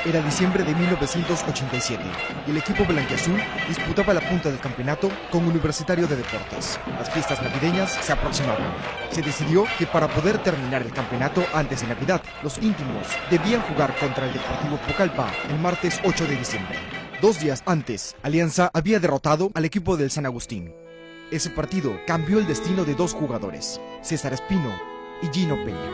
Era diciembre de 1987 y el equipo blanquiazul disputaba la punta del campeonato con Universitario de Deportes. Las fiestas navideñas se aproximaban. Se decidió que para poder terminar el campeonato antes de Navidad, los íntimos debían jugar contra el Deportivo Pucallpa el martes 8 de diciembre. 2 días antes, Alianza había derrotado al equipo del San Agustín. Ese partido cambió el destino de 2 jugadores, César Espino y Gino Peña.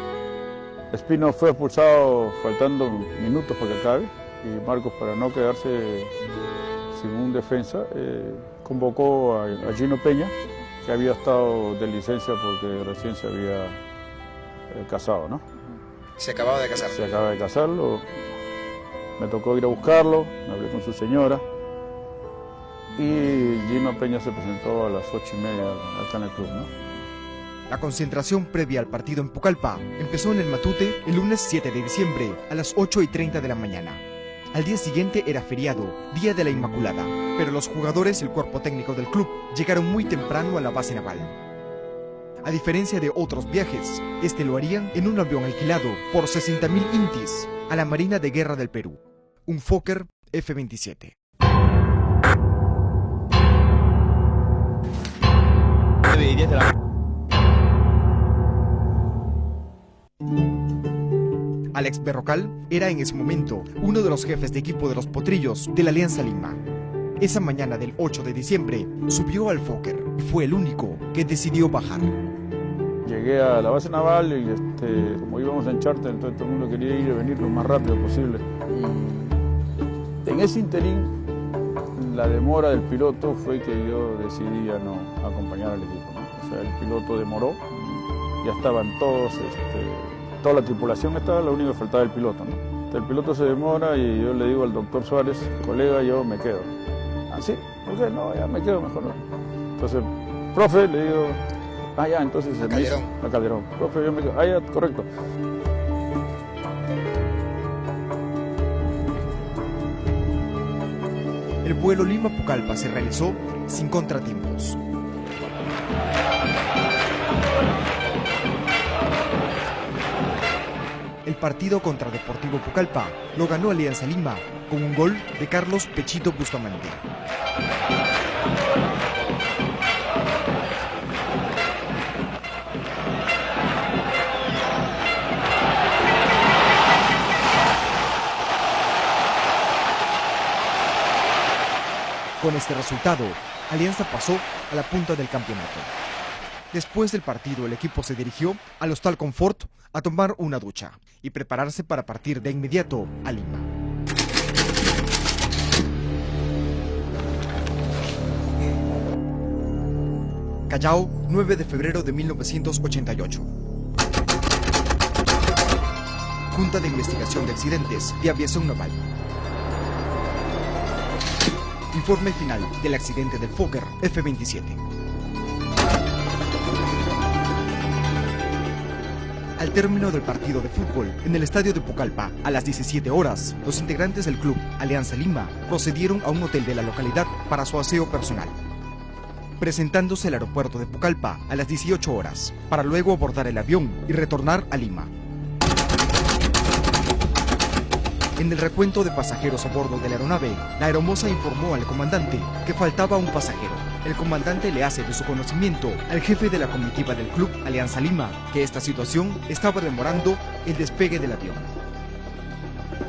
Espino fue expulsado faltando minutos para que acabe y Marcos, para no quedarse sin un defensa, convocó a Gino Peña, que había estado de licencia porque recién se había casado, ¿no? Se acababa de casar. Se acaba de casarlo, me tocó ir a buscarlo, me hablé con su señora y Gino Peña se presentó a las 8:30 acá en el club, ¿no? La concentración previa al partido en Pucallpa empezó en el Matute el lunes 7 de diciembre a las 8:30 de la mañana. Al día siguiente era feriado, Día de la Inmaculada, pero los jugadores y el cuerpo técnico del club llegaron muy temprano a la base naval. A diferencia de otros viajes, este lo harían en un avión alquilado por 60.000 intis a la Marina de Guerra del Perú, un Fokker F-27. Alex Berrocal era en ese momento uno de los jefes de equipo de los potrillos de la Alianza Lima. Esa mañana del 8 de diciembre subió al Fokker y fue el único que decidió bajar. Llegué a la base naval y como íbamos en charter, entonces todo el mundo quería ir y venir lo más rápido posible. Y en ese interín, la demora del piloto fue que yo decidí ya no acompañar al equipo, ¿no? O sea, el piloto demoró, ya estaban todos, toda la tripulación estaba, lo único que faltaba el piloto, ¿no? Entonces, el piloto se demora y yo le digo al doctor Suárez, colega, yo me quedo. ¿Ah, sí? ¿Por qué? No, ya me quedo mejor. No. Entonces, profe, le digo, ya, entonces el Calderón. A Calderón. Profe, yo me quedo. Ya, correcto. El vuelo Lima-Pucallpa se realizó sin contratiempos. El partido contra Deportivo Pucallpa lo ganó Alianza Lima con un gol de Carlos Pechito Bustamante. Con este resultado, Alianza pasó a la punta del campeonato. Después del partido, el equipo se dirigió al Hostal Confort a tomar una ducha y prepararse para partir de inmediato a Lima. Callao, 9 de febrero de 1988. Junta de Investigación de Accidentes de Aviación Naval. Informe final del accidente del Fokker F-27. Al término del partido de fútbol en el estadio de Pucallpa a las 17 horas, los integrantes del club Alianza Lima procedieron a un hotel de la localidad para su aseo personal, presentándose al aeropuerto de Pucallpa a las 18 horas, para luego abordar el avión y retornar a Lima. En el recuento de pasajeros a bordo de la aeronave, la aeromoza informó al comandante que faltaba un pasajero. El comandante le hace de su conocimiento al jefe de la comitiva del club Alianza Lima que esta situación estaba demorando el despegue del avión.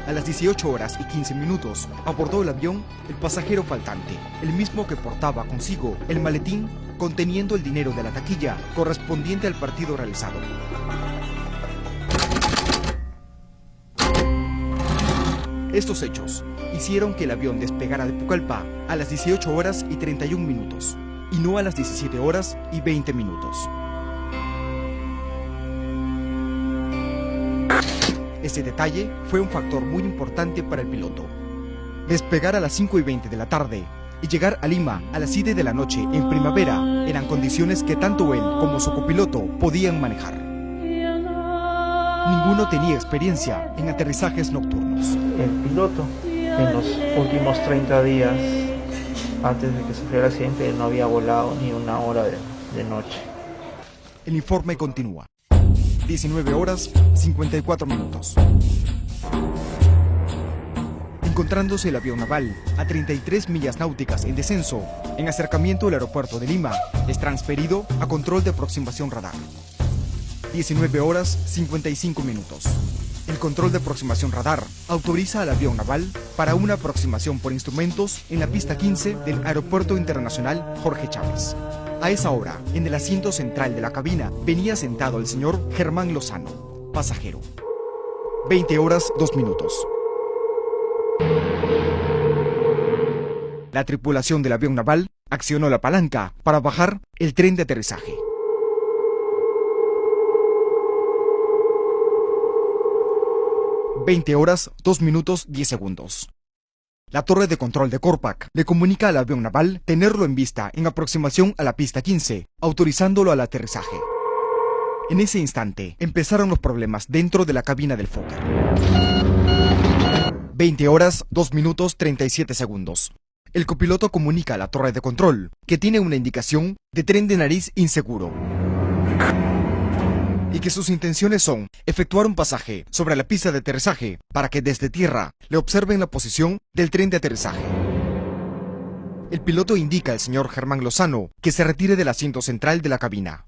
A las 18 horas y 15 minutos abordó el avión el pasajero faltante, el mismo que portaba consigo el maletín conteniendo el dinero de la taquilla correspondiente al partido realizado. Estos hechos hicieron que el avión despegara de Pucallpa a las 18 horas y 31 minutos y no a las 17 horas y 20 minutos. Este detalle fue un factor muy importante para el piloto. Despegar a las 5:20 de la tarde y llegar a Lima a las 7 de la noche en primavera eran condiciones que tanto él como su copiloto podían manejar. Ninguno tenía experiencia en aterrizajes nocturnos. El piloto, en los últimos 30 días, antes de que sufriera el accidente, él no había volado ni una hora de noche. El informe continúa. 19 horas 54 minutos. encontrándose el avión naval a 33 millas náuticas en descenso, en acercamiento al aeropuerto de Lima, es transferido a control de aproximación radar. 19 horas 55 minutos. El control de aproximación radar autoriza al avión naval para una aproximación por instrumentos en la pista 15 del Aeropuerto Internacional Jorge Chávez. A esa hora, en el asiento central de la cabina, venía sentado el señor Germán Lozano, pasajero. 20 horas 2 minutos. La tripulación del avión naval accionó la palanca para bajar el tren de aterrizaje. ...20 horas 2 minutos 10 segundos. La torre de control de Corpac le comunica al avión naval tenerlo en vista en aproximación a la pista 15, autorizándolo al aterrizaje. En ese instante empezaron los problemas dentro de la cabina del Fokker. 20 horas 2 minutos 37 segundos. El copiloto comunica a la torre de control que tiene una indicación de tren de nariz inseguro y que sus intenciones son efectuar un pasaje sobre la pista de aterrizaje para que desde tierra le observen la posición del tren de aterrizaje. El piloto indica al señor Germán Lozano que se retire del asiento central de la cabina.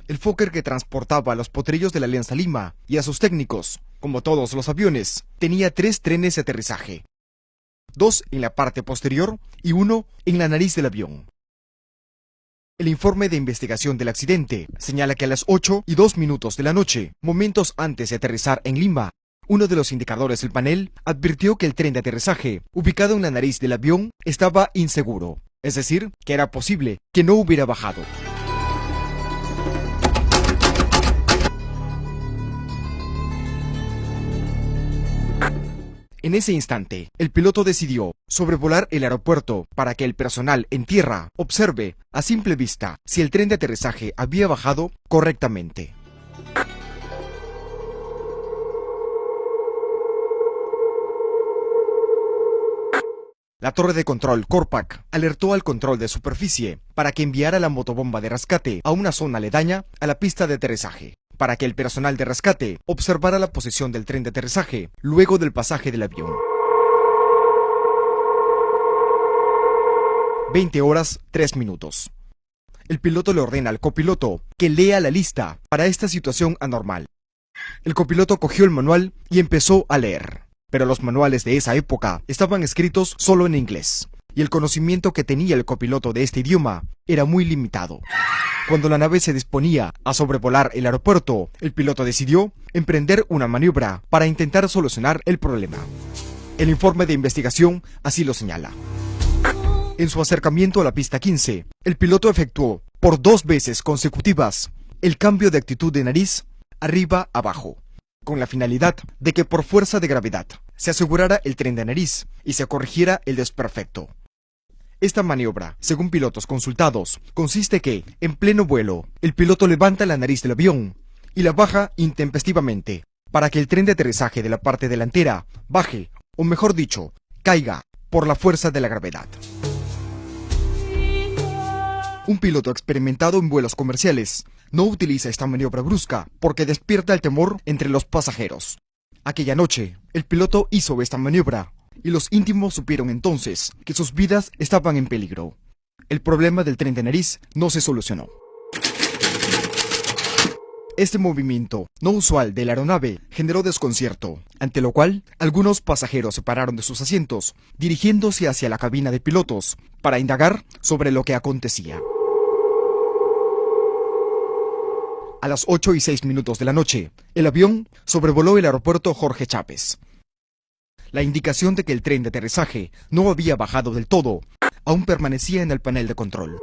El Fokker, que transportaba a los potrillos de la Alianza Lima y a sus técnicos, como todos los aviones, tenía 3 trenes de aterrizaje, 2 en la parte posterior y 1 en la nariz del avión. El informe de investigación del accidente señala que a las 8:02 minutos de la noche, momentos antes de aterrizar en Lima, uno de los indicadores del panel advirtió que el tren de aterrizaje, ubicado en la nariz del avión, estaba inseguro, es decir, que era posible que no hubiera bajado. En ese instante, el piloto decidió sobrevolar el aeropuerto para que el personal en tierra observe a simple vista si el tren de aterrizaje había bajado correctamente. La torre de control Corpac alertó al control de superficie para que enviara la motobomba de rescate a una zona aledaña a la pista de aterrizaje, para que el personal de rescate observara la posición del tren de aterrizaje luego del pasaje del avión. 20 horas 3 minutos. El piloto le ordena al copiloto que lea la lista para esta situación anormal. El copiloto cogió el manual y empezó a leer, pero los manuales de esa época estaban escritos solo en inglés, y el conocimiento que tenía el copiloto de este idioma era muy limitado. Cuando la nave se disponía a sobrevolar el aeropuerto, el piloto decidió emprender una maniobra para intentar solucionar el problema. El informe de investigación así lo señala. En su acercamiento a la pista 15, el piloto efectuó por 2 veces consecutivas el cambio de actitud de nariz arriba-abajo, con la finalidad de que por fuerza de gravedad se asegurara el tren de nariz y se corrigiera el desperfecto. Esta maniobra, según pilotos consultados, consiste que, en pleno vuelo, el piloto levanta la nariz del avión y la baja intempestivamente, para que el tren de aterrizaje de la parte delantera baje, o mejor dicho, caiga por la fuerza de la gravedad. Un piloto experimentado en vuelos comerciales no utiliza esta maniobra brusca porque despierta el temor entre los pasajeros. Aquella noche, el piloto hizo esta maniobra y los íntimos supieron entonces que sus vidas estaban en peligro. El problema del tren de nariz no se solucionó. Este movimiento no usual de la aeronave generó desconcierto, ante lo cual algunos pasajeros se pararon de sus asientos, dirigiéndose hacia la cabina de pilotos para indagar sobre lo que acontecía. A las 8:06 de la noche, el avión sobrevoló el aeropuerto Jorge Chávez. La indicación de que el tren de aterrizaje no había bajado del todo aún permanecía en el panel de control.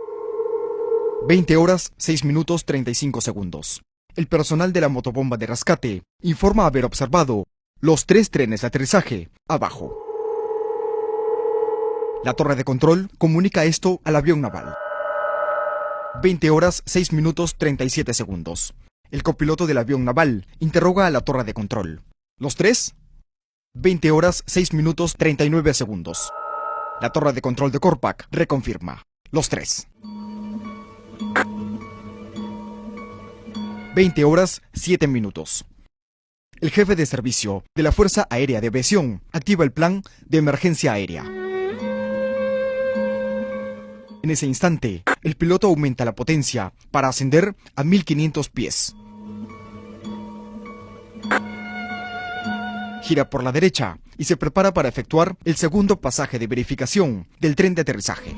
20 horas 6 minutos 35 segundos. El personal de la motobomba de rescate informa haber observado los 3 trenes de aterrizaje abajo. La torre de control comunica esto al avión naval. 20 horas 6 minutos 37 segundos. El copiloto del avión naval interroga a la torre de control. ¿Los 3? 20 horas 6 minutos 39 segundos. La torre de control de Corpac reconfirma. Los 3. 20 horas 7 minutos. el jefe de servicio de la Fuerza Aérea de Aviación activa el plan de emergencia aérea. En ese instante, el piloto aumenta la potencia para ascender a 1500 pies. Gira por la derecha y se prepara para efectuar el segundo pasaje de verificación del tren de aterrizaje.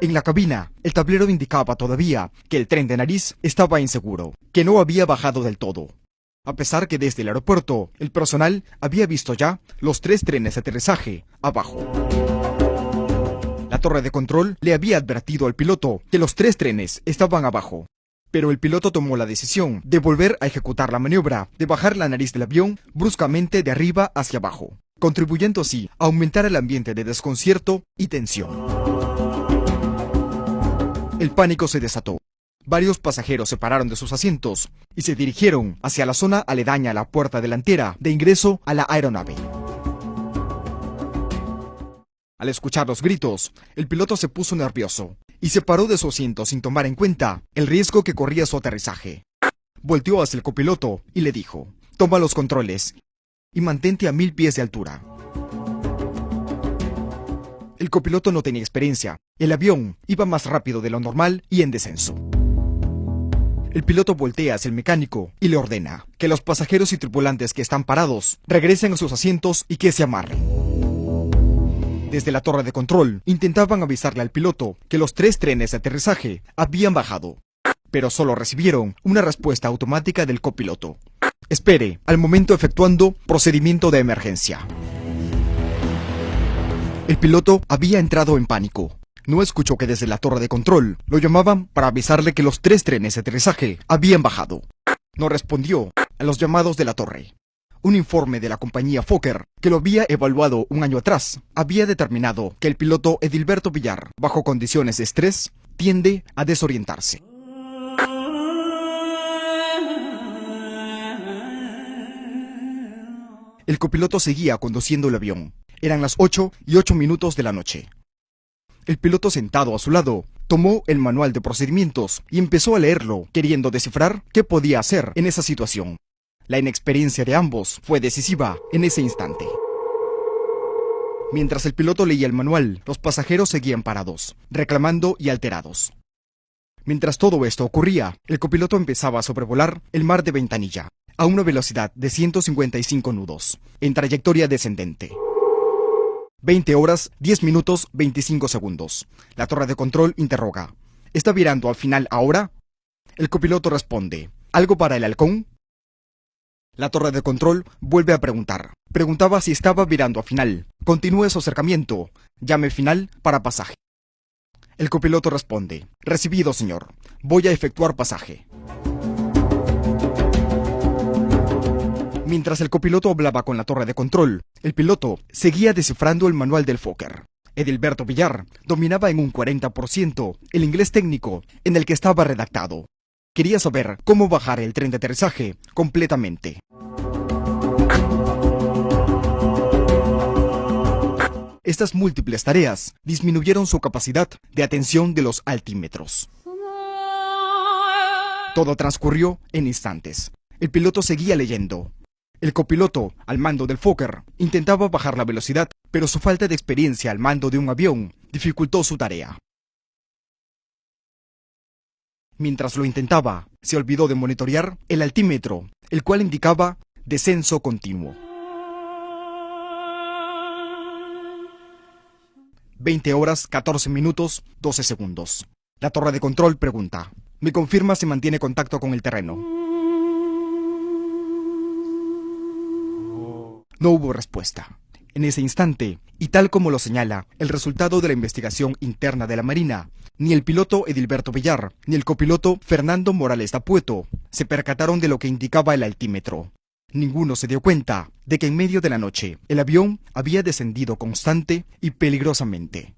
En la cabina, el tablero indicaba todavía que el tren de nariz estaba inseguro, que no había bajado del todo, a pesar que desde el aeropuerto el personal había visto ya los 3 trenes de aterrizaje abajo. La torre de control le había advertido al piloto que los 3 trenes estaban abajo, pero el piloto tomó la decisión de volver a ejecutar la maniobra de bajar la nariz del avión bruscamente de arriba hacia abajo, contribuyendo así a aumentar el ambiente de desconcierto y tensión. El pánico se desató. Varios pasajeros se pararon de sus asientos y se dirigieron hacia la zona aledaña a la puerta delantera de ingreso a la aeronave. Al escuchar los gritos, el piloto se puso nervioso y se paró de su asiento sin tomar en cuenta el riesgo que corría su aterrizaje. Volteó hacia el copiloto y le dijo: «Toma los controles y mantente a 1000 pies de altura». El copiloto no tenía experiencia. El avión iba más rápido de lo normal y en descenso. El piloto voltea hacia el mecánico y le ordena que los pasajeros y tripulantes que están parados regresen a sus asientos y que se amarren. Desde la torre de control intentaban avisarle al piloto que los 3 trenes de aterrizaje habían bajado, pero solo recibieron una respuesta automática del copiloto: «Espere, al momento efectuando procedimiento de emergencia». El piloto había entrado en pánico. No escuchó que desde la torre de control lo llamaban para avisarle que los 3 trenes de aterrizaje habían bajado. No respondió a los llamados de la torre. Un informe de la compañía Fokker, que lo había evaluado un año atrás, había determinado que el piloto Edilberto Villar, bajo condiciones de estrés, tiende a desorientarse. El copiloto seguía conduciendo el avión. Eran las 8:08 de la noche. El piloto, sentado a su lado, tomó el manual de procedimientos y empezó a leerlo, queriendo descifrar qué podía hacer en esa situación. La inexperiencia de ambos fue decisiva en ese instante. Mientras el piloto leía el manual, los pasajeros seguían parados, reclamando y alterados. Mientras todo esto ocurría, el copiloto empezaba a sobrevolar el mar de Ventanilla, a una velocidad de 155 nudos, en trayectoria descendente. 20 horas, 10 minutos, 25 segundos. La torre de control interroga: ¿está virando al final ahora? El copiloto responde: ¿algo para el halcón? La torre de control vuelve a preguntar. Preguntaba si estaba virando a final. Continúe su acercamiento. Llame final para pasaje. El copiloto responde: recibido, señor. Voy a efectuar pasaje. Mientras el copiloto hablaba con la torre de control, el piloto seguía descifrando el manual del Fokker. Edilberto Villar dominaba en un 40% el inglés técnico en el que estaba redactado. Quería saber cómo bajar el tren de aterrizaje completamente. Estas múltiples tareas disminuyeron su capacidad de atención de los altímetros. Todo transcurrió en instantes. El piloto seguía leyendo. El copiloto, al mando del Fokker, intentaba bajar la velocidad, pero su falta de experiencia al mando de un avión dificultó su tarea. Mientras lo intentaba, se olvidó de monitorear el altímetro, el cual indicaba descenso continuo. 20 horas, 14 minutos, 12 segundos. La torre de control pregunta: ¿me confirma si mantiene contacto con el terreno? No hubo respuesta. En ese instante, y tal como lo señala el resultado de la investigación interna de la Marina, ni el piloto Edilberto Villar, ni el copiloto Fernando Morales Dapueto se percataron de lo que indicaba el altímetro. Ninguno se dio cuenta de que en medio de la noche el avión había descendido constante y peligrosamente.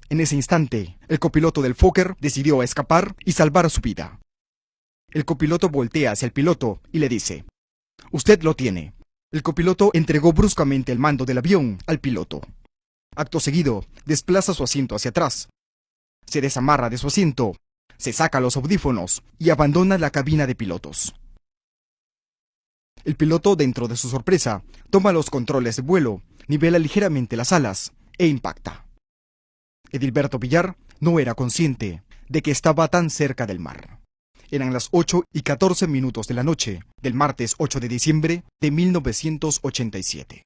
En ese instante, el copiloto del Fokker decidió escapar y salvar su vida. El copiloto voltea hacia el piloto y le dice: «Usted lo tiene». El copiloto entregó bruscamente el mando del avión al piloto. Acto seguido, desplaza su asiento hacia atrás. Se desamarra de su asiento, se saca los audífonos y abandona la cabina de pilotos. El piloto, dentro de su sorpresa, toma los controles de vuelo, nivela ligeramente las alas e impacta. Edilberto Villar no era consciente de que estaba tan cerca del mar. Eran las 8:14 de la noche del martes 8 de diciembre de 1987.